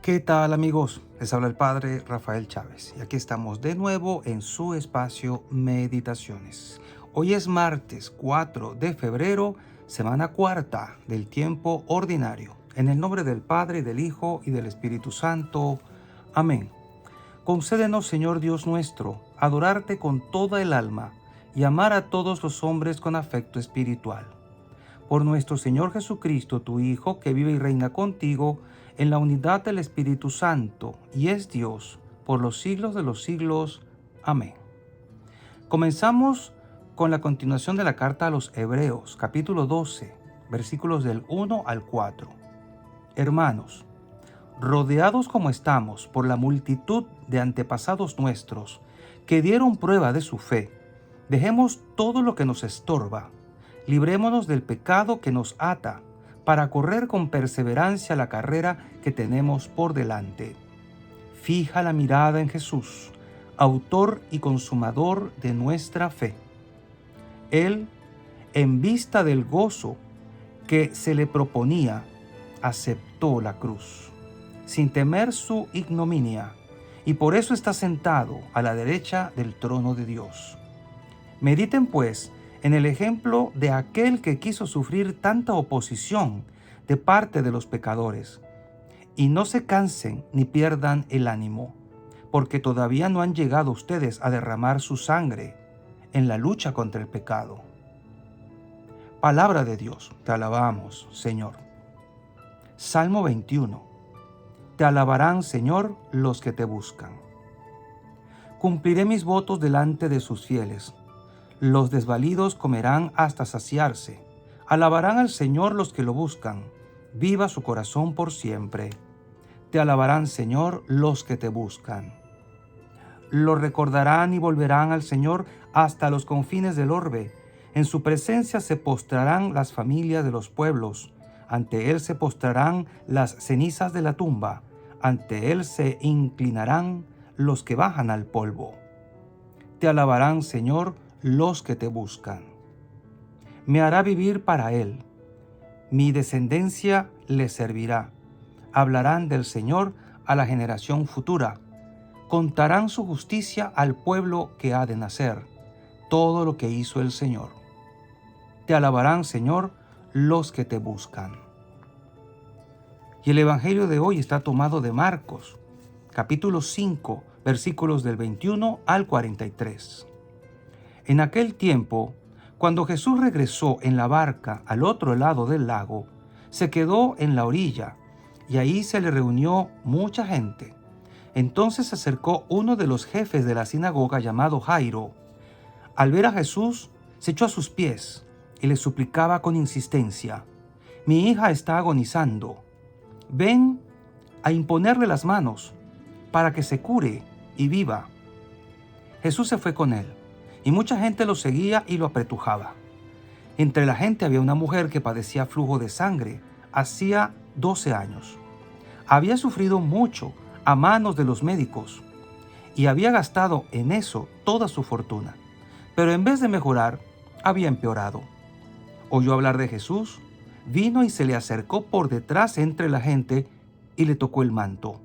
¿Qué tal, amigos? Les habla el Padre Rafael Chávez y aquí estamos de nuevo en su espacio Meditaciones. Hoy es martes 4 de febrero, semana cuarta del tiempo ordinario. En el nombre del Padre, del Hijo y del Espíritu Santo. Amén. Concédenos, Señor Dios nuestro, adorarte con toda el alma y amar a todos los hombres con afecto espiritual. Por nuestro Señor Jesucristo, tu Hijo, que vive y reina contigo en la unidad del Espíritu Santo, y es Dios, por los siglos de los siglos. Amén. Comenzamos con la continuación de la carta a los Hebreos, capítulo 12, versículos del 1 al 4. Hermanos, rodeados como estamos por la multitud de antepasados nuestros que dieron prueba de su fe, dejemos todo lo que nos estorba. Librémonos del pecado que nos ata, para correr con perseverancia la carrera que tenemos por delante. Fija la mirada en Jesús, autor y consumador de nuestra fe. Él, en vista del gozo que se le proponía, aceptó la cruz, sin temer su ignominia, y por eso está sentado a la derecha del trono de Dios. Mediten, pues, en el ejemplo de aquel que quiso sufrir tanta oposición de parte de los pecadores, y no se cansen ni pierdan el ánimo, porque todavía no han llegado ustedes a derramar su sangre en la lucha contra el pecado. Palabra de Dios, te alabamos, Señor. Salmo 21. Te alabarán, Señor, los que te buscan. Cumpliré mis votos delante de sus fieles. Los desvalidos comerán hasta saciarse. Alabarán al Señor los que lo buscan. Viva su corazón por siempre. Te alabarán, Señor, los que te buscan. Lo recordarán y volverán al Señor hasta los confines del orbe. En su presencia se postrarán las familias de los pueblos. Ante Él se postrarán las cenizas de la tumba. Ante Él se inclinarán los que bajan al polvo. Te alabarán, Señor, los que te buscan. Me hará vivir para Él. Mi descendencia le servirá. Hablarán del Señor a la generación futura. Contarán su justicia al pueblo que ha de nacer, todo lo que hizo el Señor. Te alabarán, Señor, los que te buscan. Y el Evangelio de hoy está tomado de Marcos, capítulo 5, versículos del 21 al 43. En aquel tiempo, cuando Jesús regresó en la barca al otro lado del lago, se quedó en la orilla, y ahí se le reunió mucha gente. Entonces se acercó uno de los jefes de la sinagoga llamado Jairo. Al ver a Jesús, se echó a sus pies y le suplicaba con insistencia: Mi hija está agonizando. Ven a imponerle las manos para que se cure y viva. Jesús se fue con él, y mucha gente lo seguía y lo apretujaba. Entre la gente había una mujer que padecía flujo de sangre hacía 12 años. Había sufrido mucho a manos de los médicos y había gastado en eso toda su fortuna, pero en vez de mejorar, había empeorado. Oyó hablar de Jesús, vino y se le acercó por detrás entre la gente y le tocó el manto,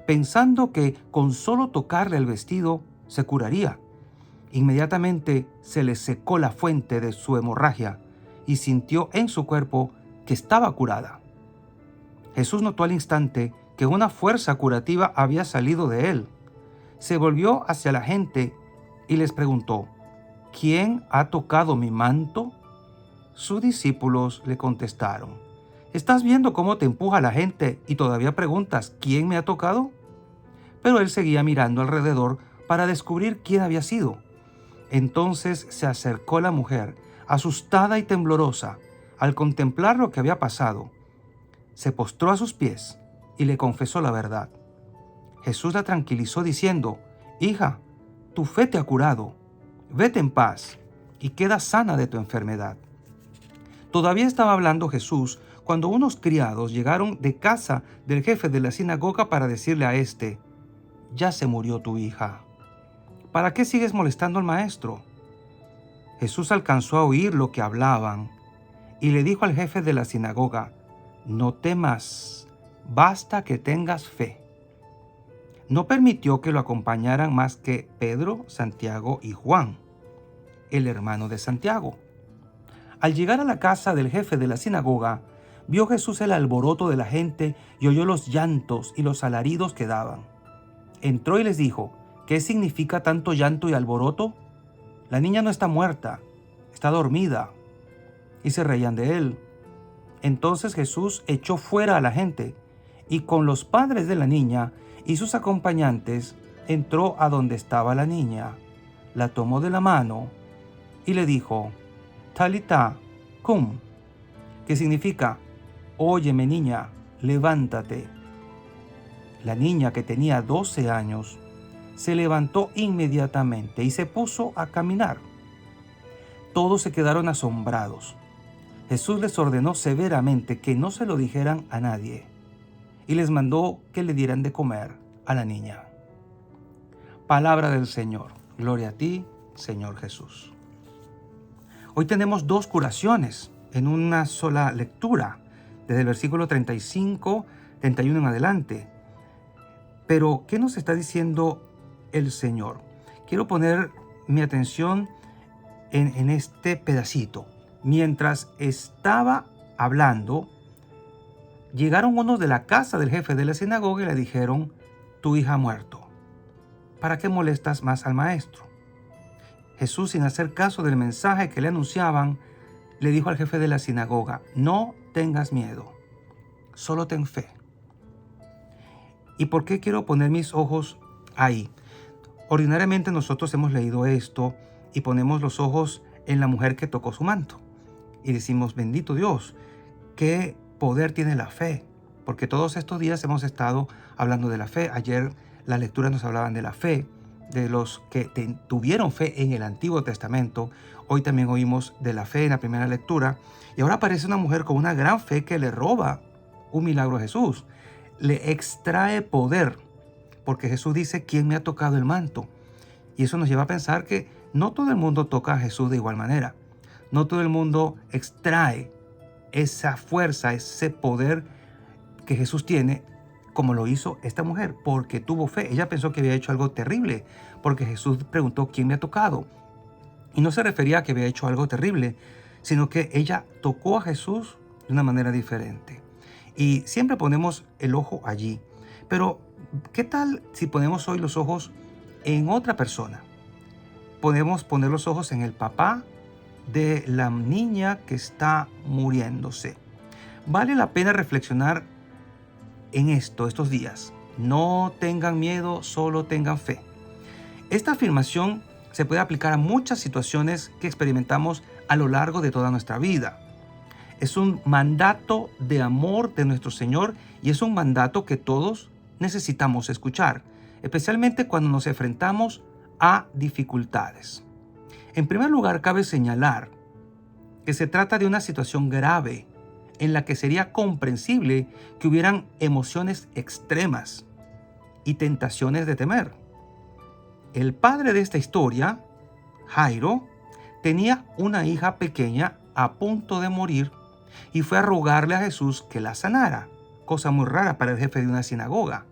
pensando que con solo tocarle el vestido se curaría. Inmediatamente se le secó la fuente de su hemorragia y sintió en su cuerpo que estaba curada. Jesús notó al instante que una fuerza curativa había salido de él. Se volvió hacia la gente y les preguntó: ¿Quién ha tocado mi manto? Sus discípulos le contestaron: ¿Estás viendo cómo te empuja la gente y todavía preguntas ¿quién me ha tocado? Pero él seguía mirando alrededor para descubrir quién había sido. Entonces se acercó la mujer, asustada y temblorosa, al contemplar lo que había pasado. Se postró a sus pies y le confesó la verdad. Jesús la tranquilizó diciendo: Hija, tu fe te ha curado. Vete en paz y queda sana de tu enfermedad. Todavía estaba hablando Jesús cuando unos criados llegaron de casa del jefe de la sinagoga para decirle a éste: Ya se murió tu hija. ¿Para qué sigues molestando al maestro? Jesús alcanzó a oír lo que hablaban y le dijo al jefe de la sinagoga: No temas, basta que tengas fe. No permitió que lo acompañaran más que Pedro, Santiago y Juan, el hermano de Santiago. Al llegar a la casa del jefe de la sinagoga, vio Jesús el alboroto de la gente y oyó los llantos y los alaridos que daban. Entró y les dijo: ¿qué significa tanto llanto y alboroto? La niña no está muerta, está dormida. Y se reían de él. Entonces Jesús echó fuera a la gente y con los padres de la niña y sus acompañantes entró a donde estaba la niña, la tomó de la mano y le dijo: Talita cum, que significa: óyeme niña, levántate. La niña, que tenía 12 años, se levantó inmediatamente y se puso a caminar. Todos se quedaron asombrados. Jesús les ordenó severamente que no se lo dijeran a nadie y les mandó que le dieran de comer a la niña. Palabra del Señor. Gloria a ti, Señor Jesús. Hoy tenemos 2 curaciones en una sola lectura, desde el versículo 35, 31 en adelante. Pero, ¿qué nos está diciendo el Señor? Quiero poner mi atención en este pedacito. Mientras estaba hablando, llegaron unos de la casa del jefe de la sinagoga y le dijeron: tu hija ha muerto. ¿Para qué molestas más al maestro? Jesús, sin hacer caso del mensaje que le anunciaban, le dijo al jefe de la sinagoga: no tengas miedo, solo ten fe. ¿Y por qué quiero poner mis ojos ahí? Ordinariamente nosotros hemos leído esto y ponemos los ojos en la mujer que tocó su manto. Y decimos: bendito Dios, qué poder tiene la fe. Porque todos estos días hemos estado hablando de la fe. Ayer las lecturas nos hablaban de la fe, de los que tuvieron fe en el Antiguo Testamento. Hoy también oímos de la fe en la primera lectura. Y ahora aparece una mujer con una gran fe que le roba un milagro a Jesús. Le extrae poder, porque Jesús dice: ¿quién me ha tocado el manto? Y eso nos lleva a pensar que no todo el mundo toca a Jesús de igual manera. No todo el mundo extrae esa fuerza, ese poder que Jesús tiene, como lo hizo esta mujer, porque tuvo fe. Ella pensó que había hecho algo terrible, porque Jesús preguntó: ¿quién me ha tocado? Y no se refería a que había hecho algo terrible, sino que ella tocó a Jesús de una manera diferente. Y siempre ponemos el ojo allí. Pero, ¿qué tal si ponemos hoy los ojos en otra persona? Podemos poner los ojos en el papá de la niña que está muriéndose. Vale la pena reflexionar en estos días. No tengan miedo, solo tengan fe. Esta afirmación se puede aplicar a muchas situaciones que experimentamos a lo largo de toda nuestra vida. Es un mandato de amor de nuestro Señor y es un mandato que todos necesitamos escuchar, especialmente cuando nos enfrentamos a dificultades. En primer lugar, cabe señalar que se trata de una situación grave en la que sería comprensible que hubieran emociones extremas y tentaciones de temer. El padre de esta historia, Jairo, tenía una hija pequeña a punto de morir y fue a rogarle a Jesús que la sanara, cosa muy rara para el jefe de una sinagoga.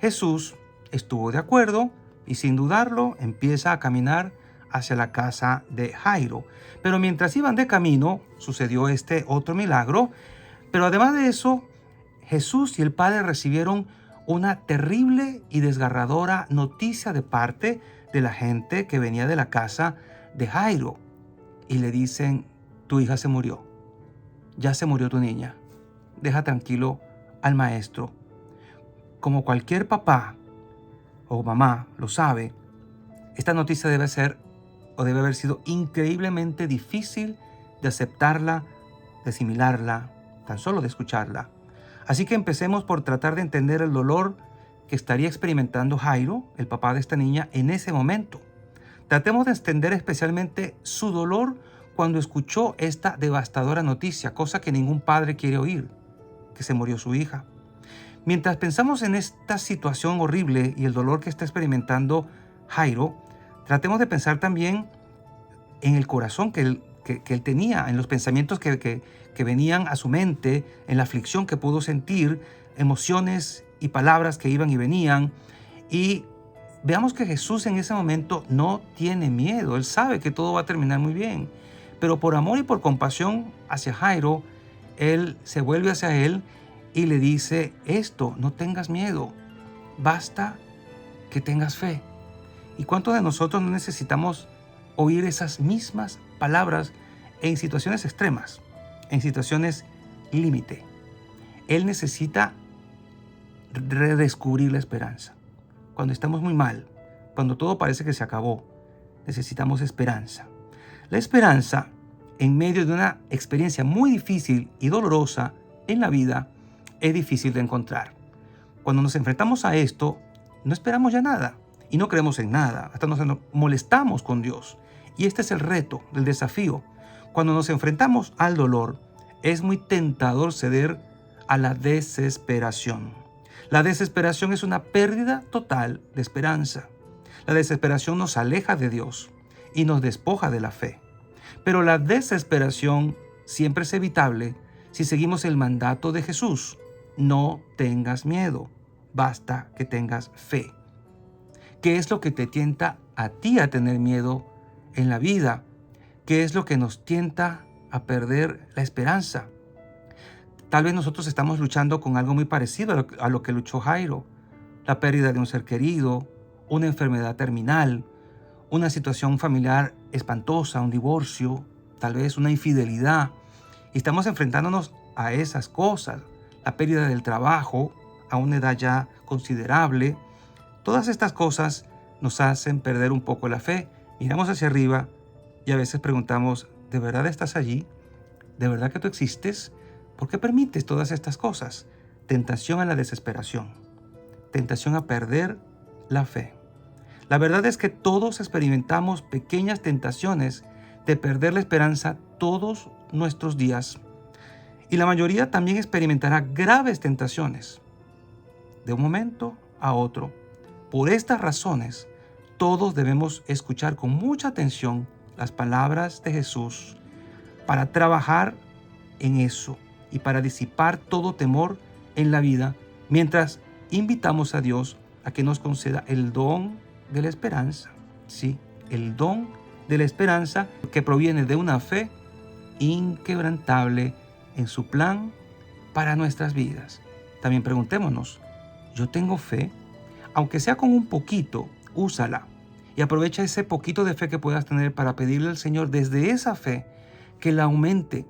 Jesús estuvo de acuerdo y, sin dudarlo, empieza a caminar hacia la casa de Jairo. Pero mientras iban de camino, sucedió este otro milagro. Pero además de eso, Jesús y el Padre recibieron una terrible y desgarradora noticia de parte de la gente que venía de la casa de Jairo. Y le dicen: tu hija se murió. Ya se murió tu niña. Deja tranquilo al maestro. Como cualquier papá o mamá lo sabe, esta noticia debe haber sido increíblemente difícil de aceptarla, de asimilarla, tan solo de escucharla. Así que empecemos por tratar de entender el dolor que estaría experimentando Jairo, el papá de esta niña, en ese momento. Tratemos de entender especialmente su dolor cuando escuchó esta devastadora noticia, cosa que ningún padre quiere oír, que se murió su hija. Mientras pensamos en esta situación horrible y el dolor que está experimentando Jairo, tratemos de pensar también en el corazón que él tenía, en los pensamientos que venían a su mente, en la aflicción que pudo sentir emociones y palabras que iban y venían. Y veamos que Jesús en ese momento no tiene miedo. Él sabe que todo va a terminar muy bien. Pero por amor y por compasión hacia Jairo, Él se vuelve hacia él y le dice esto: no tengas miedo, basta que tengas fe. ¿Y cuántos de nosotros no necesitamos oír esas mismas palabras en situaciones extremas, en situaciones límite? Él necesita redescubrir la esperanza. Cuando estamos muy mal, cuando todo parece que se acabó, necesitamos esperanza. La esperanza, en medio de una experiencia muy difícil y dolorosa en la vida, es difícil de encontrar. Cuando nos enfrentamos a esto, no esperamos ya nada y no creemos en nada, hasta nos molestamos con Dios. Y este es el reto, el desafío. Cuando nos enfrentamos al dolor, es muy tentador ceder a la desesperación. La desesperación es una pérdida total de esperanza. La desesperación nos aleja de Dios y nos despoja de la fe. Pero la desesperación siempre es evitable si seguimos el mandato de Jesús: no tengas miedo, basta que tengas fe. ¿Qué es lo que te tienta a ti a tener miedo en la vida? ¿Qué es lo que nos tienta a perder la esperanza? Tal vez nosotros estamos luchando con algo muy parecido a lo que luchó Jairo: la pérdida de un ser querido, una enfermedad terminal, una situación familiar espantosa, un divorcio, tal vez una infidelidad. Y estamos enfrentándonos a esas cosas, la pérdida del trabajo a una edad ya considerable. Todas estas cosas nos hacen perder un poco la fe. Miramos hacia arriba y a veces preguntamos: ¿de verdad estás allí? ¿De verdad que tú existes? ¿Por qué permites todas estas cosas? Tentación a la desesperación, tentación a perder la fe. La verdad es que todos experimentamos pequeñas tentaciones de perder la esperanza todos nuestros días. Y la mayoría también experimentará graves tentaciones de un momento a otro. Por estas razones, todos debemos escuchar con mucha atención las palabras de Jesús para trabajar en eso y para disipar todo temor en la vida, mientras invitamos a Dios a que nos conceda el don de la esperanza. Sí, el don de la esperanza que proviene de una fe inquebrantable en su plan para nuestras vidas. También preguntémonos: ¿yo tengo fe? Aunque sea con un poquito, úsala y aprovecha ese poquito de fe que puedas tener para pedirle al Señor desde esa fe que la aumente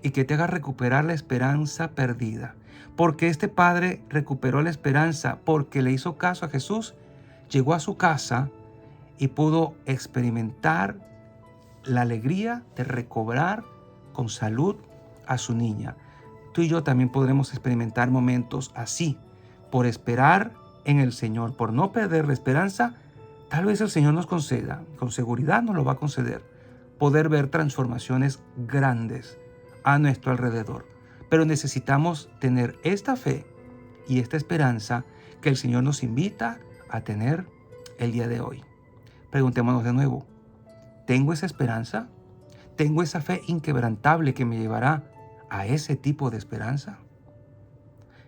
y que te haga recuperar la esperanza perdida. Porque este padre recuperó la esperanza porque le hizo caso a Jesús, llegó a su casa y pudo experimentar la alegría de recobrar con salud a su niña. Tú y yo también podremos experimentar momentos así, por esperar en el Señor, por no perder la esperanza. Tal vez el Señor nos conceda, con seguridad nos lo va a conceder, poder ver transformaciones grandes a nuestro alrededor. Pero necesitamos tener esta fe y esta esperanza que el Señor nos invita a tener el día de hoy. Preguntémonos de nuevo: ¿tengo esa esperanza? ¿Tengo esa fe inquebrantable que me llevará a ese tipo de esperanza?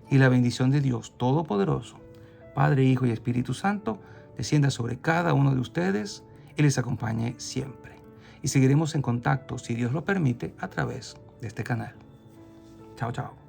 Y la bendición de Dios Todopoderoso, Padre, Hijo y Espíritu Santo, descienda sobre cada uno de ustedes y les acompañe siempre. Y seguiremos en contacto, si Dios lo permite, a través de este canal. Chao, chao.